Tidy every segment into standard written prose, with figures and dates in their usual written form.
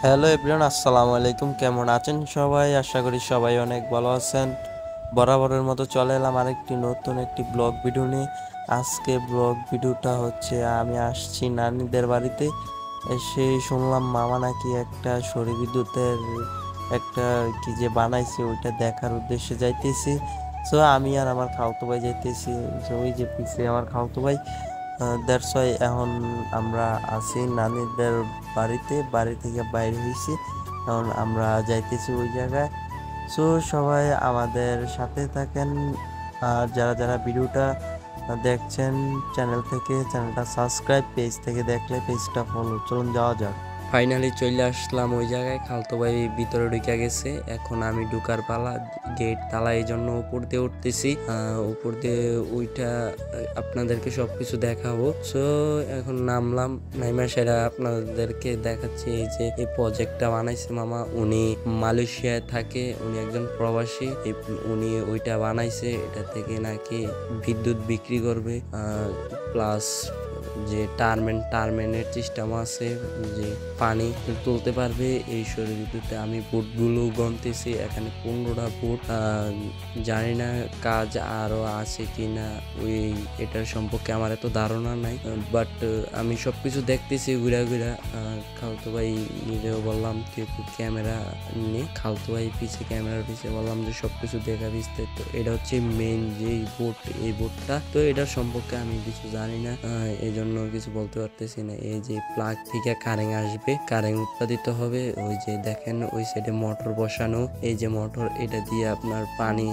Hello everyone, আসসালামু আলাইকুম। কেমন আছেন সবাই? আশা করি সবাই অনেক ভালো আছেন। বরাবরের মতো চলে এলাম আরেকটি নতুন একটি ব্লগ ভিডিও নিয়ে। আজকে ব্লগ ভিডিওটা হচ্ছে আমি আসছি নানিদের বাড়িতে। এসে শুনলাম মামা নাকি একটা সৌর বিদ্যুতের একটা কি যে বানাইছে ওইটা দেখার উদ্দেশ্যে যাইতেছি। সো আমি আর আমার খালাতো ভাই যাইতেছি। সো ওই যে পিছিয়ে আমার খালাতো ভাই, দ্যাটস ওয়াই এখন আমরা আছি নানিদের বাড়িতে, বাড়ি থেকে বাইরে হয়েছি। এখন আমরা যাইতেছি ওই জায়গায়। সো সবাই আমাদের সাথে থাকেন। আর যারা যারা ভিডিওটা দেখছেন চ্যানেল থেকে, চ্যানেলটা সাবস্ক্রাইব, পেজ থেকে দেখলে পেজটা ফলো। চলুন যাওয়া যাক। ফাইনালি চলে আসলাম ওই জায়গায়। খালতো ভাই ভিতরে ঢুকে গেছে, এখন আমি ঢুকার পালা। গেট তালা, এই জন্য উপর দিয়ে উঠতেছি। উপর দিয়ে ওইটা আপনাদেরকে সবকিছু দেখাবো। সো এখন নামলাম, নাইমা সেরা আপনাদেরকে দেখাচ্ছি। এই যে এই প্রজেক্টটা বানাইছে মামা, উনি মালয়েশিয়ায় থাকে, উনি একজন প্রবাসী। উনি ওইটা বানাইছে, এটা থেকে নাকি বিদ্যুৎ বিক্রি করবে, প্লাস যে টার্মেনের সিস্টেম আছে, যে পানি তুলতে পারবে এই সৌর বিদ্যুতে। আমি বোটগুলো গনতেছি, এখানে 15টা বোট। জানি না কাজ আরো আছে কিনা, ওই এটার সম্পর্কে আমার এত ধারণা নাই, বাট আমি সবকিছু দেখতেছি ঘুরা ঘুরা। খালতো ভাই নিজেও বললাম তুই একটু ক্যামেরা নিয়ে, খালতো ভাই পিছে ক্যামেরার পিছে বললাম যে সবকিছু দেখা বিস্তারিত। এটা হচ্ছে মেইন যে বোট, এই বোটটা। তো এটার সম্পর্কে আমি কিছু জানি না, এই জন্য কিছু বলতে পারতেছি না। এই যে প্লাগ থেকে কারেন্ট আসবে, কারেন্ট উৎপাদিত হবে। ওই যে দেখেন ওই সাইডে মোটর বসানো, এই যে মোটর, এটা দিয়ে আপনার পানি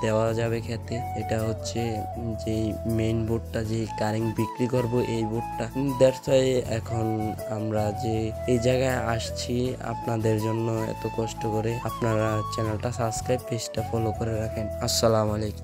দেওয়া যাবে খেতে। এটা হচ্ছে যে মেইন বোর্ডটা, যে কারেন্ট বিক্রি করব এই বোর্ডটা। দ্যাটস ওয়াই এখন আমরা যে এই জায়গায় আসছি আপনাদের জন্য এত কষ্ট করে। আপনারা চ্যানেলটা সাবস্ক্রাইব, পেজটা ফলো করে রাখেন। আসসালামু আলাইকুম।